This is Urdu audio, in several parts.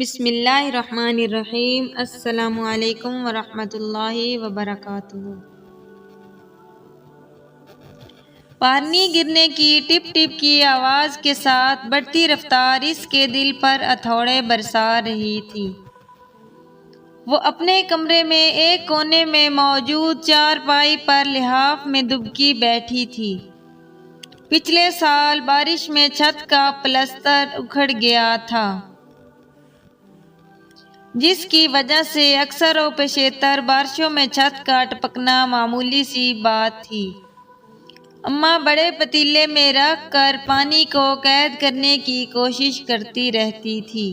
بسم اللہ الرحمن الرحیم۔ السلام علیکم ورحمۃ اللہ وبرکاتہ۔ پانی گرنے کی ٹپ ٹپ کی آواز کے ساتھ بڑھتی رفتار اس کے دل پر ہتھوڑے برسا رہی تھی۔ وہ اپنے کمرے میں ایک کونے میں موجود چارپائی پر لحاف میں دبکی بیٹھی تھی۔ پچھلے سال بارش میں چھت کا پلستر اکھڑ گیا تھا، جس کی وجہ سے اکثر و پیشتر بارشوں میں چھت کا ٹپکنا معمولی سی بات تھی۔ اماں بڑے پتیلے میں رکھ کر پانی کو قید کرنے کی کوشش کرتی رہتی تھی،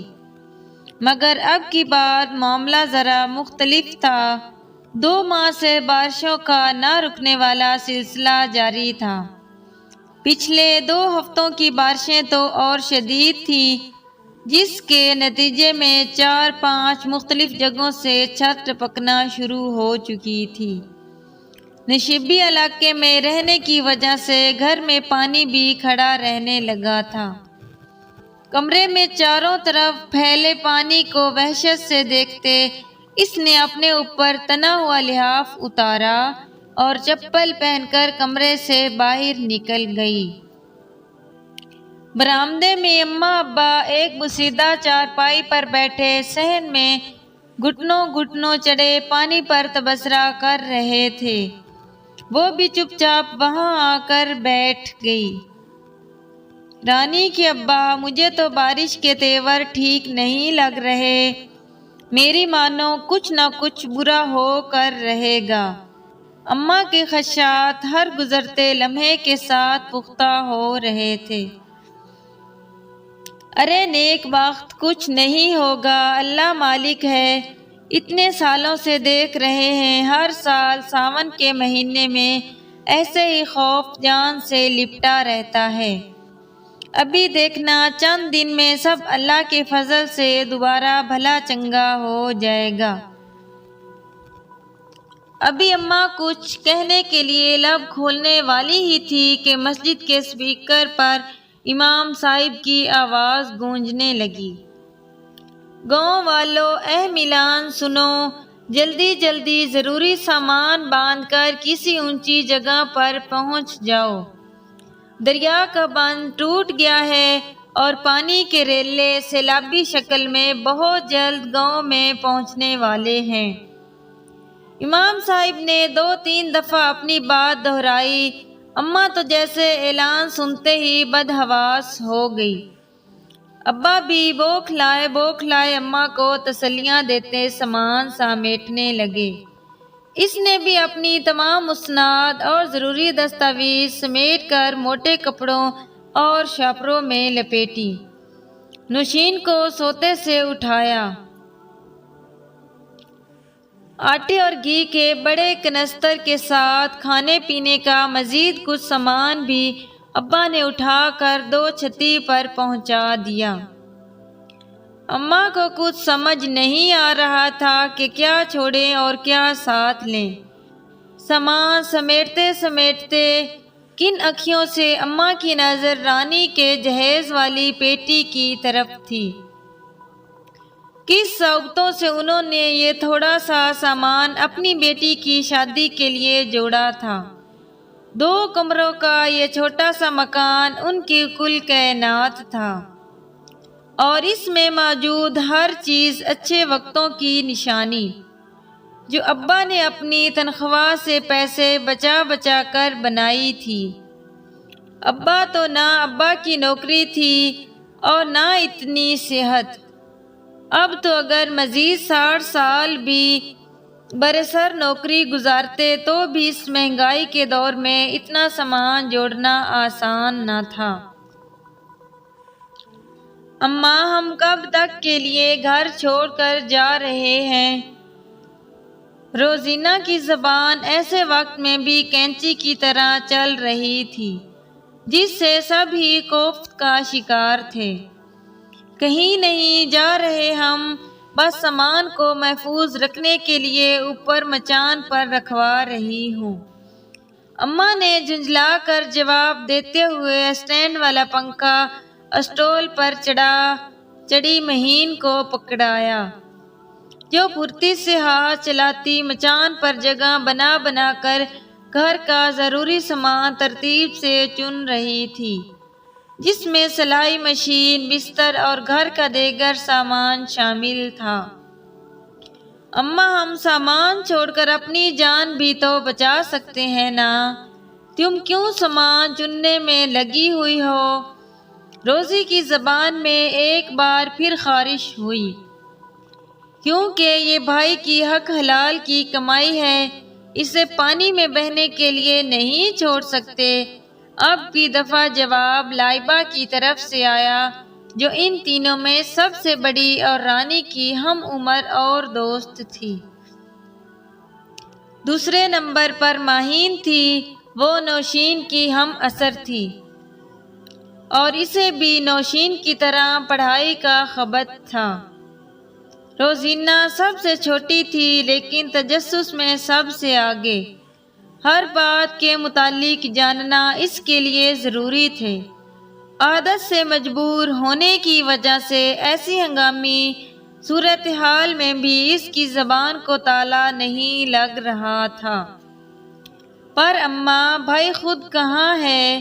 مگر اب کی بار معاملہ ذرا مختلف تھا۔ 2 ماہ سے بارشوں کا نہ رکنے والا سلسلہ جاری تھا۔ پچھلے 2 ہفتوں کی بارشیں تو اور شدید تھیں، جس کے نتیجے میں 4-5 مختلف جگہوں سے چھت ٹپکنا شروع ہو چکی تھی۔ نشیبی علاقے میں رہنے کی وجہ سے گھر میں پانی بھی کھڑا رہنے لگا تھا۔ کمرے میں چاروں طرف پھیلے پانی کو وحشت سے دیکھتے اس نے اپنے اوپر تنا ہوا لحاف اتارا اور چپل پہن کر کمرے سے باہر نکل گئی۔ برآمدے میں اماں ابا ایک بوسیدہ چارپائی پر بیٹھے صحن میں گھٹنوں گھٹنوں چڑھے پانی پر تبصرہ کر رہے تھے۔ وہ بھی چپ چاپ وہاں آ کر بیٹھ گئی۔ رانی کے ابا، مجھے تو بارش کے تیور ٹھیک نہیں لگ رہے، میری مانو کچھ نہ کچھ برا ہو کر رہے گا۔ اماں کے خدشات ہر گزرتے لمحے کے ساتھ پختہ ہو رہے تھے۔ ارے نیک بخت، کچھ نہیں ہوگا، اللہ مالک ہے، اتنے سالوں سے دیکھ رہے ہیں، ہر سال ساون کے مہینے میں ایسے ہی خوف جان سے لپٹا رہتا ہے۔ ابھی دیکھنا چند دن میں سب اللہ کے فضل سے دوبارہ بھلا چنگا ہو جائے گا۔ ابھی اماں کچھ کہنے کے لیے لب کھولنے والی ہی تھی کہ مسجد کے اسپیکر پر امام صاحب کی آواز گونجنے لگی۔ گاؤں والو، اہل سنو، جلدی جلدی ضروری سامان باندھ کر کسی اونچی جگہ پر پہنچ جاؤ، دریا کا بند ٹوٹ گیا ہے اور پانی کے ریلے سیلابی شکل میں بہت جلد گاؤں میں پہنچنے والے ہیں۔ امام صاحب نے 2-3 دفعہ اپنی بات دہرائی۔ اماں تو جیسے اعلان سنتے ہی بدحواس ہو گئی۔ ابا بھی بوکھلائے اماں کو تسلیاں دیتے سامان سمیٹنے لگے۔ اس نے بھی اپنی تمام مسناد اور ضروری دستاویز سمیٹ کر موٹے کپڑوں اور شاپروں میں لپیٹی۔ نوشین کو سوتے سے اٹھایا۔ آٹے اور گھی کے بڑے کنستر کے ساتھ کھانے پینے کا مزید کچھ سامان بھی ابا نے اٹھا کر 2 چھتی پر پہنچا دیا۔ اماں کو کچھ سمجھ نہیں آ رہا تھا کہ کیا چھوڑیں اور کیا ساتھ لیں۔ سامان سمیٹتے سمیٹتے کن اکھیوں سے اماں کی نظر رانی کے جہیز والی پیٹی کی طرف تھی۔ کس صعوبتوں سے انہوں نے یہ تھوڑا سا سامان اپنی بیٹی کی شادی کے لیے جوڑا تھا۔ 2 کمروں کا یہ چھوٹا سا مکان ان کی کل کائنات تھا، اور اس میں موجود ہر چیز اچھے وقتوں کی نشانی، جو ابا نے اپنی تنخواہ سے پیسے بچا بچا کر بنائی تھی۔ ابا تو نہ ابا کی نوکری تھی اور نہ اتنی صحت۔ اب تو اگر مزید 60 سال بھی برسر نوکری گزارتے تو بھی اس مہنگائی کے دور میں اتنا سامان جوڑنا آسان نہ تھا۔ اماں، ہم کب تک کے لیے گھر چھوڑ کر جا رہے ہیں؟ روزینہ کی زبان ایسے وقت میں بھی کینچی کی طرح چل رہی تھی، جس سے سب ہی کوفت کا شکار تھے۔ کہیں نہیں جا رہے ہم، بس سامان کو محفوظ رکھنے کے لیے اوپر مچان پر رکھوا رہی ہوں۔ اماں نے جھنجھلا کر جواب دیتے ہوئے اسٹینڈ والا پنکھا اسٹول پر چڑھا چڑی مہین کو پکڑایا، جو پھرتی سے ہاتھ چلاتی مچان پر جگہ بنا بنا کر گھر کا ضروری سامان ترتیب سے چن رہی تھی، جس میں سلائی مشین، بستر اور گھر کا دیگر سامان شامل تھا۔ اماں، ہم سامان چھوڑ کر اپنی جان بھی تو بچا سکتے ہیں نا، تم کیوں سامان چننے میں لگی ہوئی ہو؟ روزی کی زبان میں ایک بار پھر خارش ہوئی، کیونکہ یہ بھائی کی حق حلال کی کمائی ہے، اسے پانی میں بہنے کے لیے نہیں چھوڑ سکتے۔ اب کی دفعہ جواب لائبہ کی طرف سے آیا، جو ان تینوں میں سب سے بڑی اور رانی کی ہم عمر اور دوست تھی۔ دوسرے نمبر پر ماہین تھی، وہ نوشین کی ہم عصر تھی اور اسے بھی نوشین کی طرح پڑھائی کا خبت تھا۔ روزینہ سب سے چھوٹی تھی لیکن تجسس میں سب سے آگے، ہر بات کے متعلق جاننا اس کے لیے ضروری تھے۔ عادت سے مجبور ہونے کی وجہ سے ایسی ہنگامی صورتحال میں بھی اس کی زبان کو تالا نہیں لگ رہا تھا۔ پر اماں، بھائی خود کہاں ہے؟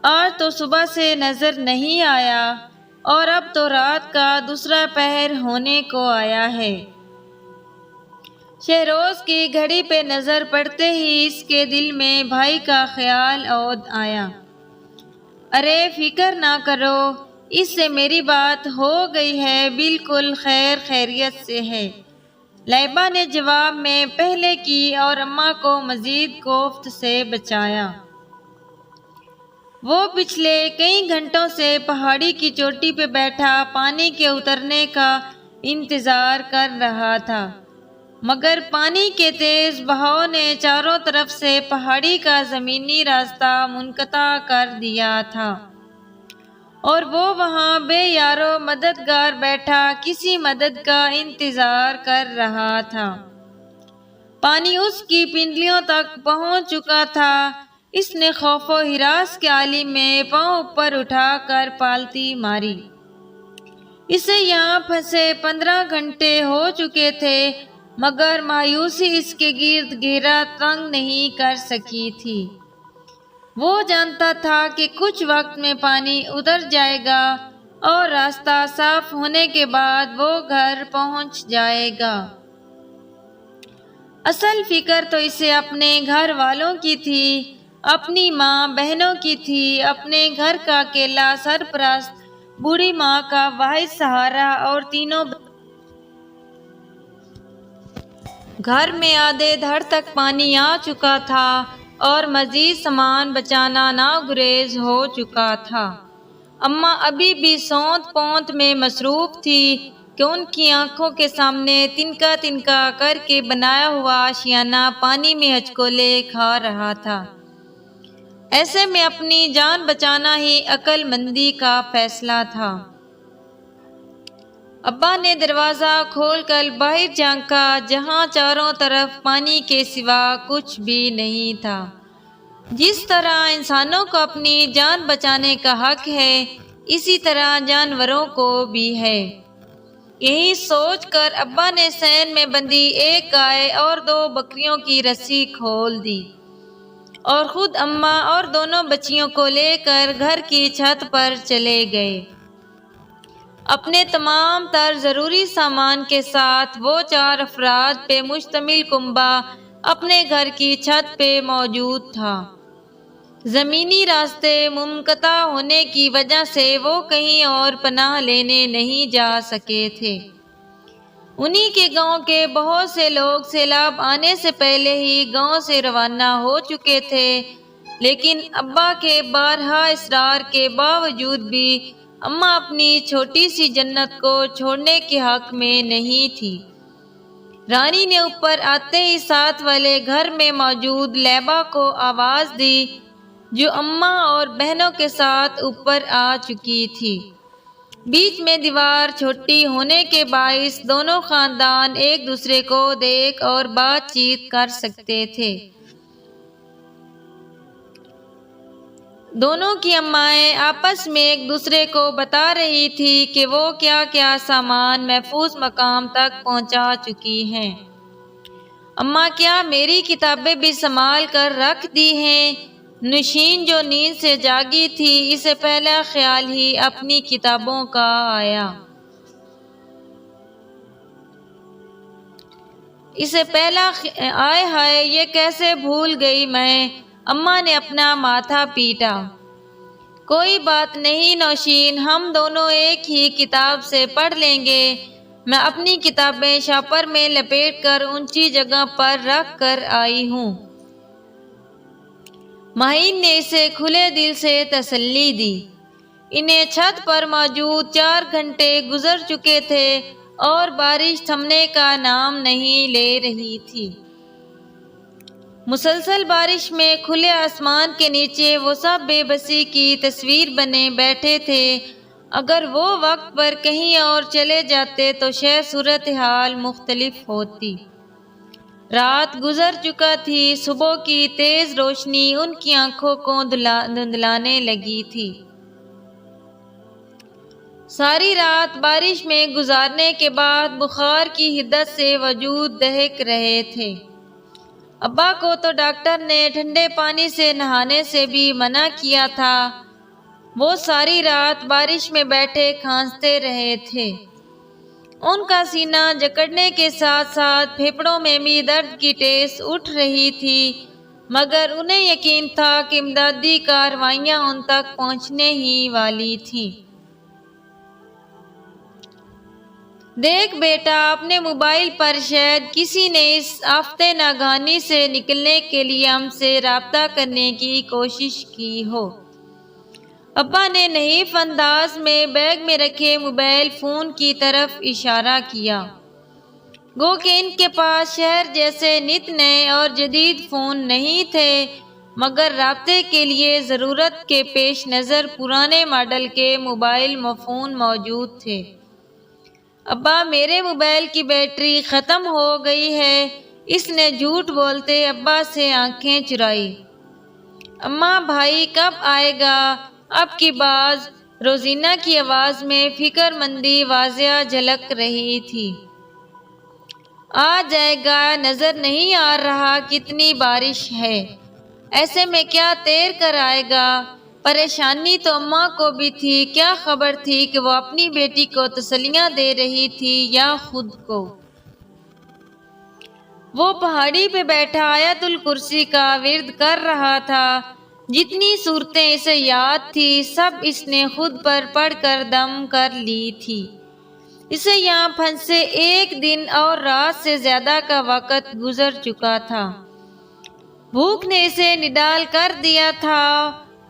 آج تو صبح سے نظر نہیں آیا اور اب تو رات کا دوسرا پہر ہونے کو آیا ہے۔ شہروز کی گھڑی پہ نظر پڑتے ہی اس کے دل میں بھائی کا خیال عود آیا۔ ارے فکر نہ کرو، اس سے میری بات ہو گئی ہے، بالکل خیر خیریت سے ہے، لائبہ نے جواب میں پہلے کی اور اماں کو مزید کوفت سے بچایا۔ وہ پچھلے کئی گھنٹوں سے پہاڑی کی چوٹی پہ بیٹھا پانی کے اترنے کا انتظار کر رہا تھا، مگر پانی کے تیز بہاؤ نے چاروں طرف سے پہاڑی کا زمینی راستہ منقطع کر دیا تھا، اور وہ وہاں بے یارو مددگار بیٹھا کسی مدد کا انتظار کر رہا تھا۔ پانی اس کی پنڈلیوں تک پہنچ چکا تھا۔ اس نے خوف و ہراس کے عالم میں پاؤں اوپر اٹھا کر پالتی ماری۔ اسے یہاں پھنسے 15 گھنٹے ہو چکے تھے، مگر مایوسی اس کے گرد گھیرا تنگ نہیں کر سکی تھی۔ وہ جانتا تھا کہ کچھ وقت میں پانی اتر جائے گا اور راستہ صاف ہونے کے بعد وہ گھر پہنچ جائے گا۔ اصل فکر تو اسے اپنے گھر والوں کی تھی، اپنی ماں بہنوں کی تھی، اپنے گھر کا اکیلا سرپرست، بوڑھی ماں کا واحد سہارا اور تینوں گھر میں آدھے دھڑ تک پانی آ چکا تھا اور مزید سامان بچانا ناگزیر ہو چکا تھا۔ اماں ابھی بھی سونت پونت میں مصروف تھی کہ ان کی آنکھوں کے سامنے تنکا تنکا کر کے بنایا ہوا آشیانہ پانی میں ہچکولے کھا رہا تھا۔ ایسے میں اپنی جان بچانا ہی عقل مندی کا فیصلہ تھا۔ ابا نے دروازہ کھول کر باہر جھانکا، جہاں چاروں طرف پانی کے سوا کچھ بھی نہیں تھا۔ جس طرح انسانوں کو اپنی جان بچانے کا حق ہے، اسی طرح جانوروں کو بھی ہے۔ یہی سوچ کر ابا نے سین میں بندھی ایک گائے اور 2 بکریوں کی رسی کھول دی اور خود اماں اور دونوں بچیوں کو لے کر گھر کی چھت پر چلے گئے۔ اپنے تمام تر ضروری سامان کے ساتھ وہ 4 افراد پہ مشتمل کنبہ اپنے گھر کی چھت پہ موجود تھا۔ زمینی راستے منقطع ہونے کی وجہ سے وہ کہیں اور پناہ لینے نہیں جا سکے تھے۔ انہی کے گاؤں کے بہت سے لوگ سیلاب آنے سے پہلے ہی گاؤں سے روانہ ہو چکے تھے، لیکن ابا کے بارہا اصرار کے باوجود بھی اماں اپنی چھوٹی سی جنت کو چھوڑنے کے حق میں نہیں تھی۔ رانی نے اوپر آتے ہی ساتھ والے گھر میں موجود لائبہ کو آواز دی، جو اماں اور بہنوں کے ساتھ اوپر آ چکی تھی۔ بیچ میں دیوار چھوٹی ہونے کے باعث دونوں خاندان ایک دوسرے کو دیکھ اور بات چیت کر سکتے تھے۔ دونوں کی امائیں آپس میں ایک دوسرے کو بتا رہی تھی کہ وہ کیا کیا سامان محفوظ مقام تک پہنچا چکی ہیں۔ اماں کیا میری کتابیں بھی سنبھال کر رکھ دی ہیں؟ نشین جو نیند سے جاگی تھی، اسے پہلا خیال ہی اپنی کتابوں کا آیا۔ آئے ہائے، یہ کیسے بھول گئی میں۔ اماں نے اپنا ماتھا پیٹا۔ کوئی بات نہیں نوشین، ہم دونوں ایک ہی کتاب سے پڑھ لیں گے۔ میں اپنی کتابیں شاپر میں لپیٹ کر اونچی جگہ پر رکھ کر آئی ہوں۔ مہین نے اسے کھلے دل سے تسلی دی۔ انہیں چھت پر موجود 4 گھنٹے گزر چکے تھے اور بارش تھمنے کا نام نہیں لے رہی تھی۔ مسلسل بارش میں کھلے آسمان کے نیچے وہ سب بے بسی کی تصویر بنے بیٹھے تھے۔ اگر وہ وقت پر کہیں اور چلے جاتے تو شاید صورتحال مختلف ہوتی۔ رات گزر چکا تھی، صبح کی تیز روشنی ان کی آنکھوں کو دھندلانے لگی تھی۔ ساری رات بارش میں گزارنے کے بعد بخار کی حدت سے وجود دہک رہے تھے۔ ابا کو تو ڈاکٹر نے ٹھنڈے پانی سے نہانے سے بھی منع کیا تھا۔ وہ ساری رات بارش میں بیٹھے کھانستے رہے تھے۔ ان کا سینہ جکڑنے کے ساتھ ساتھ پھیپھڑوں میں بھی درد کی ٹیس اٹھ رہی تھی، مگر انہیں یقین تھا کہ امدادی کارروائیاں ان تک پہنچنے ہی والی تھیں۔ دیکھ بیٹا، اپنے موبائل پر شاید کسی نے اس آفت ناگہانی سے نکلنے کے لیے ہم سے رابطہ کرنے کی کوشش کی ہو۔ ابا نے نحیف انداز میں بیگ میں رکھے موبائل فون کی طرف اشارہ کیا، گو کہ ان کے پاس شہر جیسے نت نئے اور جدید فون نہیں تھے، مگر رابطے کے لیے ضرورت کے پیش نظر پرانے ماڈل کے موبائل فون موجود تھے۔ ابا، میرے موبائل کی بیٹری ختم ہو گئی ہے، اس نے جھوٹ بولتے ابا سے آنکھیں چرائی۔ اماں، بھائی کب آئے گا؟ اب کی باز روزینہ کی آواز میں فکر مندی واضح جھلک رہی تھی۔ آ جائے گا، نظر نہیں آ رہا کتنی بارش ہے، ایسے میں کیا تیر کر آئے گا؟ پریشانی تو اماں کو بھی تھی۔ کیا خبر تھی کہ وہ اپنی بیٹی کو تسلیاں دے رہی تھی یا خود کو؟ وہ پہاڑی پہ بیٹھا آیت الکرسی کا ورد کر رہا تھا۔ جتنی صورتیں اسے یاد تھی سب اس نے خود پر پڑھ کر دم کر لی تھی۔ اسے یہاں پھنسے 1 دن اور رات سے زیادہ کا وقت گزر چکا تھا۔ بھوک نے اسے نڈال کر دیا تھا۔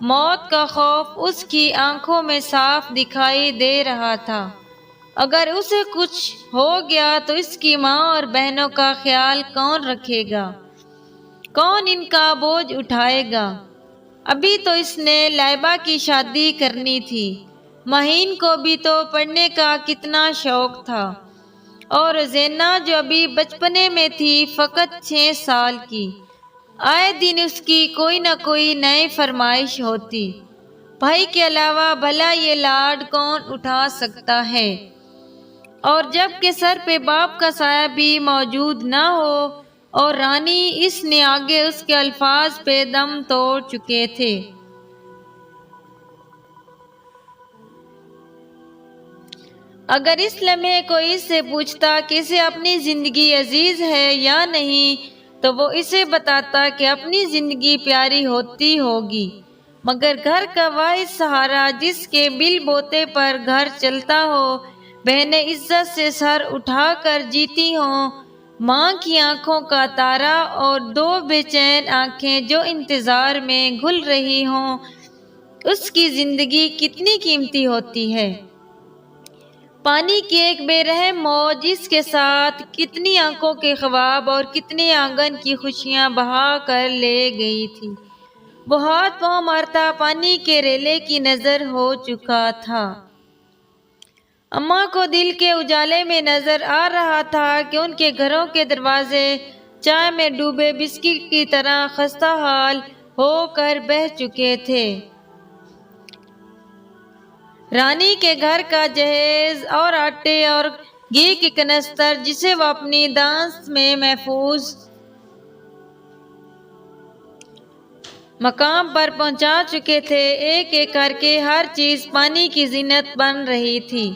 موت کا خوف اس کی آنکھوں میں صاف دکھائی دے رہا تھا۔ اگر اسے کچھ ہو گیا تو اس کی ماں اور بہنوں کا خیال کون رکھے گا؟ کون ان کا بوجھ اٹھائے گا؟ ابھی تو اس نے لائبہ کی شادی کرنی تھی۔ مہین کو بھی تو پڑھنے کا کتنا شوق تھا، اور زینہ جو ابھی بچپنے میں تھی، فقط 6 سال کی، آئے دن اس کی کوئی نہ کوئی نئی فرمائش ہوتی۔ بھائی کے علاوہ بھلا یہ لاڈ کون اٹھا سکتا ہے؟ اور جب کہ سر پہ باپ کا سایہ بھی موجود نہ ہو، اور رانی اس نے آگے اس کے الفاظ پہ دم توڑ چکے تھے۔ اگر اس لمحے کوئی اس سے پوچھتا کہ اسے اپنی زندگی عزیز ہے یا نہیں، تو وہ اسے بتاتا کہ اپنی زندگی پیاری ہوتی ہوگی، مگر گھر کا واحد سہارا جس کے بل بوتے پر گھر چلتا ہو، بہنیں عزت سے سر اٹھا کر جیتی ہوں، ماں کی آنکھوں کا تارا اور 2 بے چین آنکھیں جو انتظار میں گھل رہی ہوں، اس کی زندگی کتنی قیمتی ہوتی ہے۔ پانی کی ایک بے رحم موج اس کے ساتھ کتنی آنکھوں کے خواب اور کتنے آنگن کی خوشیاں بہا کر لے گئی تھی۔ بہت پاؤں مارتا پانی کے ریلے کی نظر ہو چکا تھا۔ اماں کو دل کے اجالے میں نظر آ رہا تھا کہ ان کے گھروں کے دروازے چائے میں ڈوبے بسکٹ کی طرح خستہ حال ہو کر بہہ چکے تھے۔ رانی کے گھر کا جہیز اور آٹے اور گھی کی کنستر جسے وہ اپنی دانت میں محفوظ مقام پر پہنچا چکے تھے، ایک ایک کر کے ہر چیز پانی کی زینت بن رہی تھی۔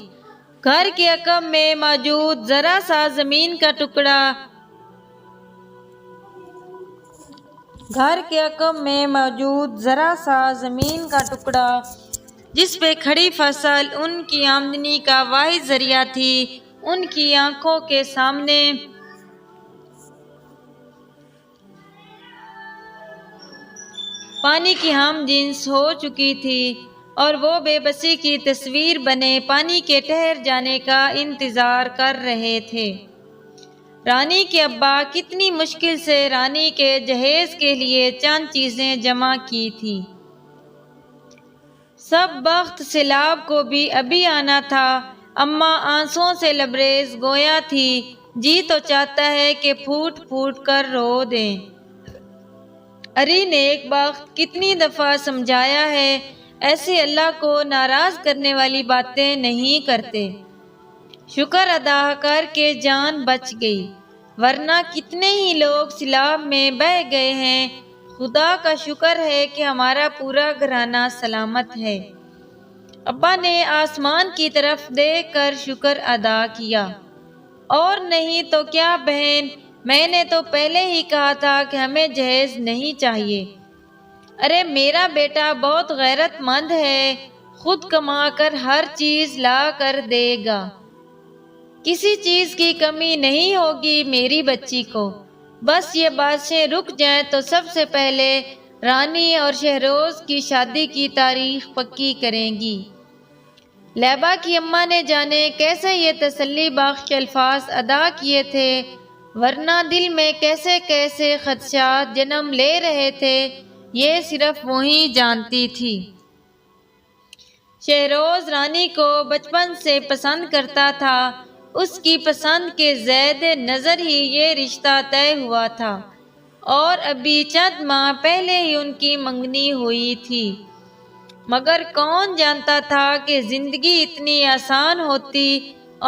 گھر کے عقب میں موجود ذرا سا زمین کا ٹکڑا جس پہ کھڑی فصل ان کی آمدنی کا واحد ذریعہ تھی، ان کی آنکھوں کے سامنے پانی کی ہم جنس ہو چکی تھی اور وہ بے بسی کی تصویر بنے پانی کے ٹھہر جانے کا انتظار کر رہے تھے۔ رانی کے ابا کتنی مشکل سے رانی کے جہیز کے لیے چند چیزیں جمع کی تھی۔ سب بخت سیلاب کو بھی ابھی آنا تھا۔ اماں آنسوؤں سے لبریز گویا تھی، جی تو چاہتا ہے کہ پھوٹ پھوٹ کر رو دیں۔ اری نیک بخت کتنی دفعہ سمجھایا ہے، ایسے اللہ کو ناراض کرنے والی باتیں نہیں کرتے۔ شکر ادا کر کے جان بچ گئی، ورنہ کتنے ہی لوگ سیلاب میں بہہ گئے ہیں۔ خدا کا شکر ہے کہ ہمارا پورا گھرانہ سلامت ہے۔ ابا نے آسمان کی طرف دیکھ کر شکر ادا کیا۔ اور نہیں تو کیا بہن، میں نے تو پہلے ہی کہا تھا کہ ہمیں جہیز نہیں چاہیے۔ ارے میرا بیٹا بہت غیرت مند ہے، خود کما کر ہر چیز لا کر دے گا، کسی چیز کی کمی نہیں ہوگی میری بچی کو۔ بس یہ بارشیں رک جائیں تو سب سے پہلے رانی اور شہروز کی شادی کی تاریخ پکی کریں گی۔ لیبا کی اماں نے جانے کیسے یہ تسلی بخش الفاظ ادا کیے تھے، ورنہ دل میں کیسے کیسے خدشات جنم لے رہے تھے، یہ صرف وہی جانتی تھی۔ شہروز رانی کو بچپن سے پسند کرتا تھا، اس کی پسند کے زید نظر ہی یہ رشتہ طے ہوا تھا، اور ابھی چند ماہ پہلے ہی ان کی منگنی ہوئی تھی۔ مگر کون جانتا تھا کہ زندگی اتنی آسان ہوتی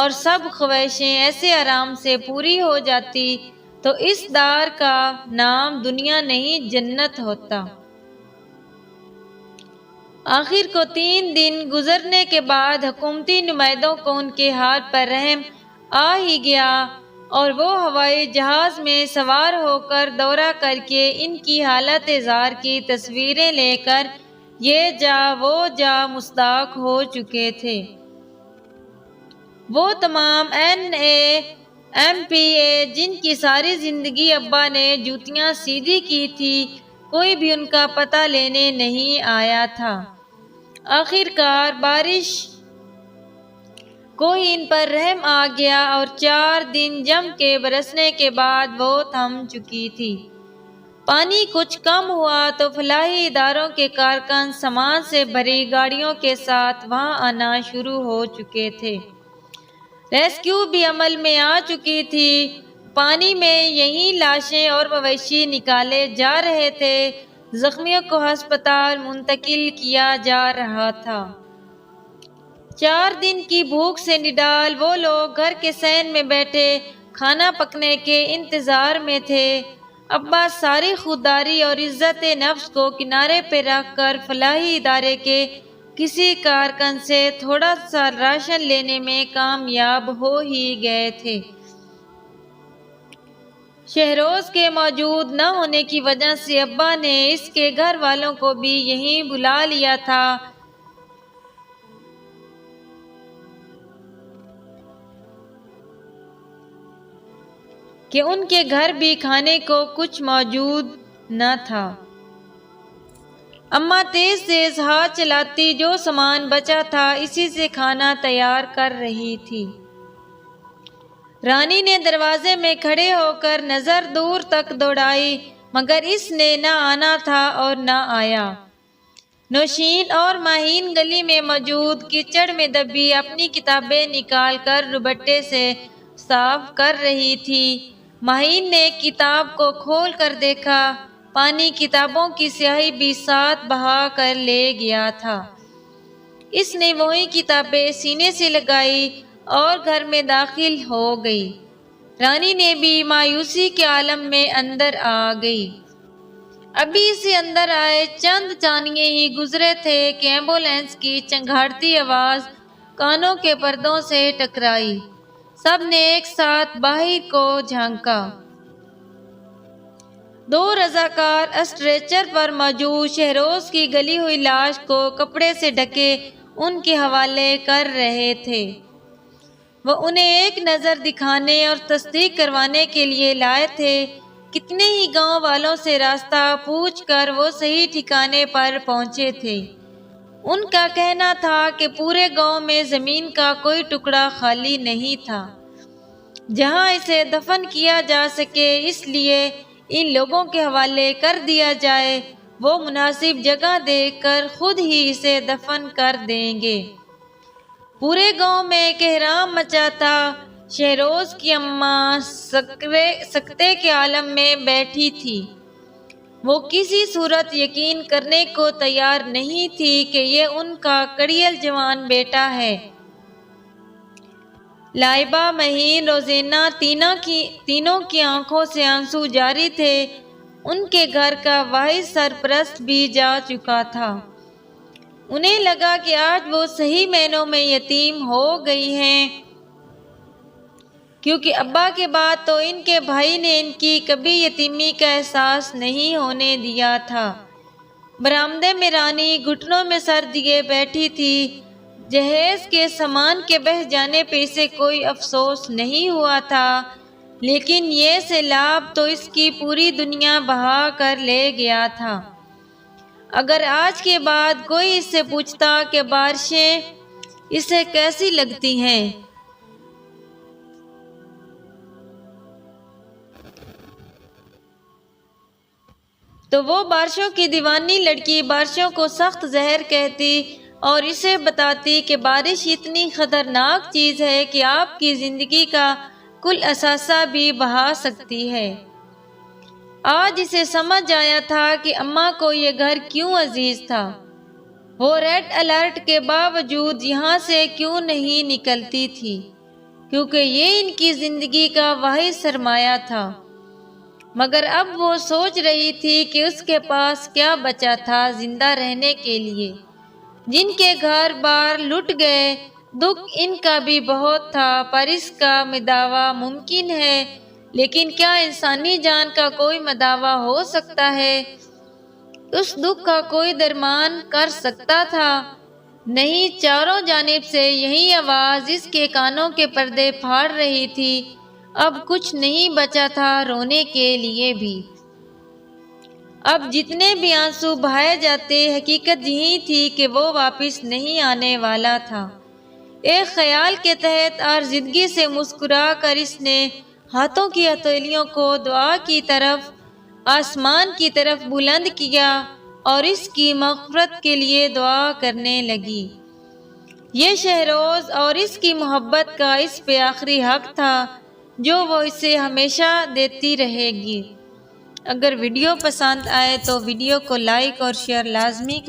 اور سب خواہشیں ایسے آرام سے پوری ہو جاتی تو اس دار کا نام دنیا نہیں جنت ہوتا۔ آخر کو 3 دن گزرنے کے بعد حکومتی نمائندوں کو ان کے حال پر رحم آ ہی گیا، اور وہ ہوائی جہاز میں سوار ہو کر دورہ کر کے ان کی حالت زار کی تصویریں لے کر یہ جا وہ جا مستاق ہو چکے تھے۔ وہ تمام NAMPA جن کی ساری زندگی ابا نے جوتیاں سیدھی کی تھی، کوئی بھی ان کا پتہ لینے نہیں آیا تھا۔ آخر کار بارش کو ہی ان پر رحم آ گیا اور 4 دن جم کے برسنے کے بعد وہ تھم چکی تھی۔ پانی کچھ کم ہوا تو فلاحی اداروں کے کارکن سامان سے بھری گاڑیوں کے ساتھ وہاں آنا شروع ہو چکے تھے۔ ریسکیو بھی عمل میں آ چکی تھی۔ پانی میں یہیں لاشیں اور مویشی نکالے جا رہے تھے، زخمیوں کو ہسپتال منتقل کیا جا رہا تھا۔ 4 دن کی بھوک سے نڈال وہ لوگ گھر کے صحن میں بیٹھے کھانا پکنے کے انتظار میں تھے۔ ابا ساری خودداری اور عزت نفس کو کنارے پہ رکھ کر فلاحی ادارے کے کسی کارکن سے تھوڑا سا راشن لینے میں کامیاب ہو ہی گئے تھے۔ شہروز کے موجود نہ ہونے کی وجہ سے ابا نے اس کے گھر والوں کو بھی یہیں بلا لیا تھا کہ ان کے گھر بھی کھانے کو کچھ موجود نہ تھا۔ اماں تیز تیز ہاتھ چلاتی جو سامان بچا تھا اسی سے کھانا تیار کر رہی تھی۔ رانی نے دروازے میں کھڑے ہو کر نظر دور تک دوڑائی، مگر اس نے نہ آنا تھا اور نہ آیا۔ نوشین اور ماہین گلی میں موجود کیچڑ میں دبی اپنی کتابیں نکال کر دوپٹے سے صاف کر رہی تھی۔ ماہین نے کتاب کو کھول کر دیکھا، پانی کتابوں کی سیاہی بھی ساتھ بہا کر لے گیا تھا۔ اس نے وہی کتابیں سینے سے لگائی اور گھر میں داخل ہو گئی۔ رانی نے بھی مایوسی کے عالم میں اندر آ گئی۔ ابھی اسے اندر آئے چند ثانیے ہی گزرے تھے کہ ایمبولینس کی چنگھاڑتی آواز کانوں کے پردوں سے ٹکرائی۔ سب نے ایک ساتھ باہر کو جھانکا۔ دو رضاکار اسٹریچر پر موجود شہروز کی گلی ہوئی لاش کو کپڑے سے ڈھکے ان کے حوالے کر رہے تھے۔ وہ انہیں ایک نظر دکھانے اور تصدیق کروانے کے لیے لائے تھے۔ کتنے ہی گاؤں والوں سے راستہ پوچھ کر وہ صحیح ٹھکانے پر پہنچے تھے۔ ان کا کہنا تھا کہ پورے گاؤں میں زمین کا کوئی ٹکڑا خالی نہیں تھا جہاں اسے دفن کیا جا سکے، اس لیے ان لوگوں کے حوالے کر دیا جائے، وہ مناسب جگہ دیکھ کر خود ہی اسے دفن کر دیں گے۔ پورے گاؤں میں کہرام مچا تھا۔ شہروز کی اماں سکتے کے عالم میں بیٹھی تھی۔ وہ کسی صورت یقین کرنے کو تیار نہیں تھی کہ یہ ان کا کڑیل جوان بیٹا ہے۔ لائبہ، مہین، روزینہ تینوں کی آنکھوں سے آنسو جاری تھے۔ ان کے گھر کا واحد سرپرست بھی جا چکا تھا۔ انہیں لگا کہ آج وہ صحیح معنوں میں یتیم ہو گئی ہیں، کیونکہ ابا کے بعد تو ان کے بھائی نے ان کی کبھی یتیمی کا احساس نہیں ہونے دیا تھا۔ برآمدے میں رانی گھٹنوں میں سر دیے بیٹھی تھی۔ جہیز کے سامان کے بہہ جانے پہ اسے کوئی افسوس نہیں ہوا تھا، لیکن یہ سیلاب تو اس کی پوری دنیا بہا کر لے گیا تھا۔ اگر آج کے بعد کوئی اس سے پوچھتا کہ بارشیں اسے کیسی لگتی ہیں، تو وہ بارشوں کی دیوانی لڑکی بارشوں کو سخت زہر کہتی اور اسے بتاتی کہ بارش اتنی خطرناک چیز ہے کہ آپ کی زندگی کا کل اثاثہ بھی بہا سکتی ہے۔ آج اسے سمجھ آیا تھا کہ اماں کو یہ گھر کیوں عزیز تھا۔ وہ ریڈ الرٹ کے باوجود یہاں سے کیوں نہیں نکلتی تھی، کیونکہ یہ ان کی زندگی کا واحد سرمایہ تھا۔ مگر اب وہ سوچ رہی تھی کہ اس کے پاس کیا بچا تھا زندہ رہنے کے لیے۔ جن کے گھر بار لٹ گئے، دکھ ان کا بھی بہت تھا، پر اس کا مداوع ممکن ہے، لیکن کیا انسانی جان کا کوئی مداوع ہو سکتا ہے؟ اس دکھ کا کوئی درمان کر سکتا تھا؟ نہیں۔ چاروں جانب سے یہی آواز اس کے کانوں کے پردے پھاڑ رہی تھی۔ اب کچھ نہیں بچا تھا رونے کے لیے بھی۔ اب جتنے بھی آنسو بہائے جاتے، حقیقت یہی تھی کہ وہ واپس نہیں آنے والا تھا۔ ایک خیال کے تحت عارضگی سے مسکرا کر اس نے ہاتھوں کی ہتھیلیوں کو دعا کی طرف، آسمان کی طرف بلند کیا اور اس کی مغفرت کے لیے دعا کرنے لگی۔ یہ شہروز اور اس کی محبت کا اس پہ آخری حق تھا جو وہ اسے ہمیشہ دیتی رہے گی۔ اگر ویڈیو پسند آئے تو ویڈیو کو لائک اور شیئر لازمی کریں۔